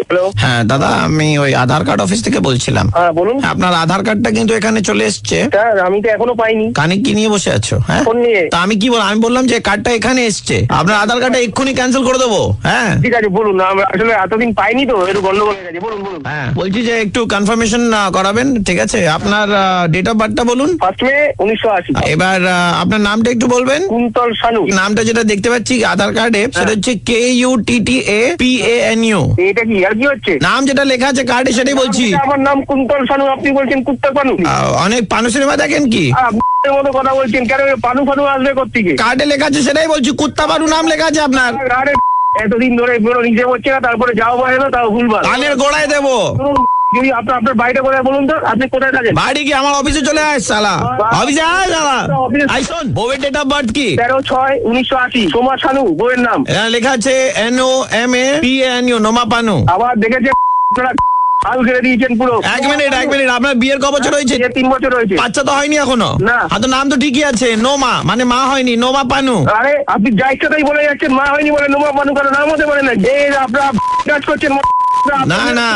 Hello. হ্যাঁ দাদা, আমি ওই আধার কার্ড অফিস থেকে বলছিলাম। হ্যাঁ বলুন আপনার আধার কার্ডটা কিন্তু এখানে চলে এসছে। স্যার, আমি তো এখনো পাইনি। কানে কি নিয়ে বসে আছো? হ্যাঁ, ফোন নিয়ে। তা আমি কি বললাম? আমি বললাম যে কার্ডটা এখানে এসছে, আপনার আধার কার্ডটা এক্ষুনি ক্যান্সেল করে দেবো। হ্যাঁ ঠিক আছে বলুন, আমরা আসলে এতদিন পাইনি তো, একটু গন্ডগোল হয়ে গেছে। বলুন বলুন। হ্যাঁ, বলছি যে একটু কনফার্মেশন করাবেন। ঠিক আছে, আপনার ডেট অফ বার্থটা বলুন। 1 মে 1980। এবার আপনার নামটা একটু বলবেন। কুন্তল শানু। নামটা যেটা দেখতে পাচ্ছি আধার কার্ডে সেটা হচ্ছে KUTTAPANU। এটা কি আর কি হচ্ছে? নাম যেটা লেখা আছে কার্ডে সেটাই বলছি। আমার নাম কুন্তল শানু, আপনি বলছেন কুত্তা পানু। অনেক পানু সিনেমা দেখেন কি? আপনার মতো কথা বলছেন কেন? পানু ফানু আসবে কোত্থেকে? কার্ডে লেখা আছে সেটাই বলছি, কুত্তা পানু নাম লেখা আছে আপনার। আরে এতদিন ধরে পুরো নিজে হচ্ছে না, তারপরে যাও পারে না, তাও ভুলবার। কানের গোড়ায় দেবো। যদি আপনার বাড়িটা কোথায় বলুন তো, আপনি কোথায় থাকেন? বাড়ি কি? আমার অফিসে চলে আয় শালা, অফিসে আয় শালা। আই শোন, বউয়ের ডেট অফ বার্থ কি? 13/6/1980। সোমা শানু বইয়ের নাম। এখানে লেখা আছে NOMAPANU, নোমা পানু। আবার দেখেছে আপনারা হাল ঘিরে দিয়েছেন পুরো। এক মিনিট, আপনার বিয়ের ক বছর হয়েছে? 3 বছর হয়েছে। বাচ্চা তো হয়নি এখনো? না। তো নাম তো ঠিকই আছে, নোমা, মানে মা হয়নি, নোমা পানু। আরে আপনি যা ইচ্ছা তাই বলে যাচ্ছেন, মা হয়নি বলে নোমা পানু কারো নাম হতে পারে না। যে আপনারা কাজ করছেন। না না,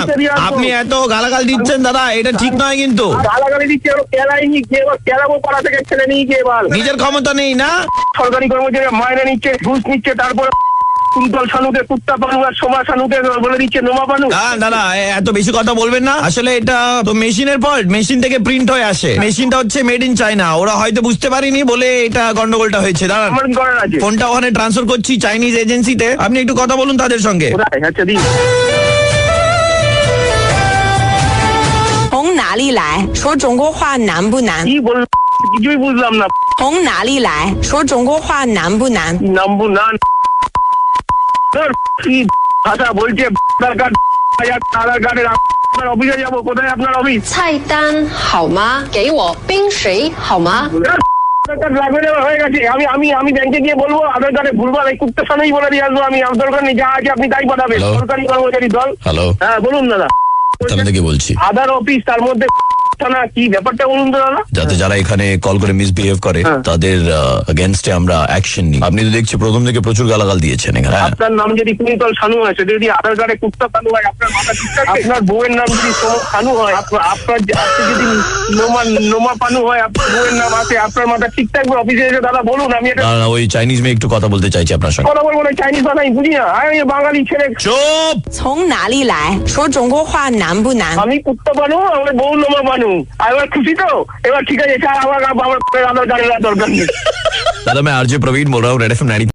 আপনি এত গালাগাল দিচ্ছেন দাদা, এটা ঠিক নয় কিন্তু। গালাগালি দিচ্ছে, কেলাইনি কে? কেলাবো পাড়া থেকে ছেলে নিয়ে গিয়ে এবার। নিজের ক্ষমতা নেই না? সরকারি কর্মচারী মাইনে নিচ্ছে, ঘুষ নিচ্ছে, তারপরে কুন্তল শানুকে কুত্তা পানু আর সোমা শানুকে বলে দিচ্ছে নোমা পানু। দাদা এত বেশি কথা বলবেন না। আসলে এটা তো মেশিনের ফল্ট, মেশিন থেকে প্রিন্ট হয়ে আসে। মেশিনটা হচ্ছে মেড ইন চায়না, ওরা হয়তো বুঝতে পারেনি বলে এটা গন্ডগোলটা হয়েছে। দাঁড়ান, আমার করার আছে। ফোনটা ওখানে ট্রান্সফার করছি চাইনিজ এজেন্সিতে, আপনি একটু কথা বলুন তাদের সঙ্গে। কোথায়? আচ্ছা দিন।从哪里来？说中国话难不难？ কি বল, কিছুই বুঝলাম না।从哪里来？说中国话难不难？ নামবো না। কি ভাষা বলছে? আধার কার্ডের আপনার অফিসে যাবো। কোথায় আপনার অফিস?菜单好吗？给我冰水好吗？আধার কার্ড লাগবে না, হয়ে গেছে। আমি ব্যাংকে গিয়ে বলবো আধার কার্ডে ভুলবার, এই কুত্তা সামনেই বলে দিয়ে আসবো। আমি দরকার নেই, যা আছে আপনি তাই পাঠাবেন। Hello? সরকারি কর্মচারী দল। হ্যালো, হ্যাঁ বলুন দাদা। তাহলে থেকে বলছি আধার অফিস, তার মধ্যে থানা, কি ব্যাপারটা বলুন তো দাদা। যাতে যারা এখানে কল করে মিসবিহেভ করে হ্যাঁ। তাদের এগেনস্টে আমরা অ্যাকশন নিই। আপনি তো দেখছি প্রথম থেকে প্রচুর গালাগাল দিয়েছেন এখানে। হ্যাঁ। আপনার নাম যদি কুন্তল শানু হয়, সেটা যদি আধার কার্ডে কুত্তা শানু হয়, আপনার মাথা ঠিক থাকবে? আপনার বউয়ের নাম যদি শানু হয়, আপনার আপনি যদি নোমা পানু হয়, আপনার বউয়ের নাম আছে, আপনার মাথা ঠিক থাকবে? অফিসে এসে দাদা বলুন, আমি এটা না না, ওই চাইনিজ মেয়ে একটু কথা বলতে চাইছি আপনার সঙ্গে। কথা বলবো না। চাইনিজ ভাষা আমি বুঝি না, আমি বাঙালি ছেলে। চুপ।从哪里来？说中国话难不难？ আমি কুত্তা পানু, আমার বউ নোমা পানু। এবার খুশি তো? এবার ঠিক আছে, স্যার আমার আধার কার্ডের দরকার নেই। दादा मैं आरजे प्रवीण बोल रहा हूँ, रेड FM 90।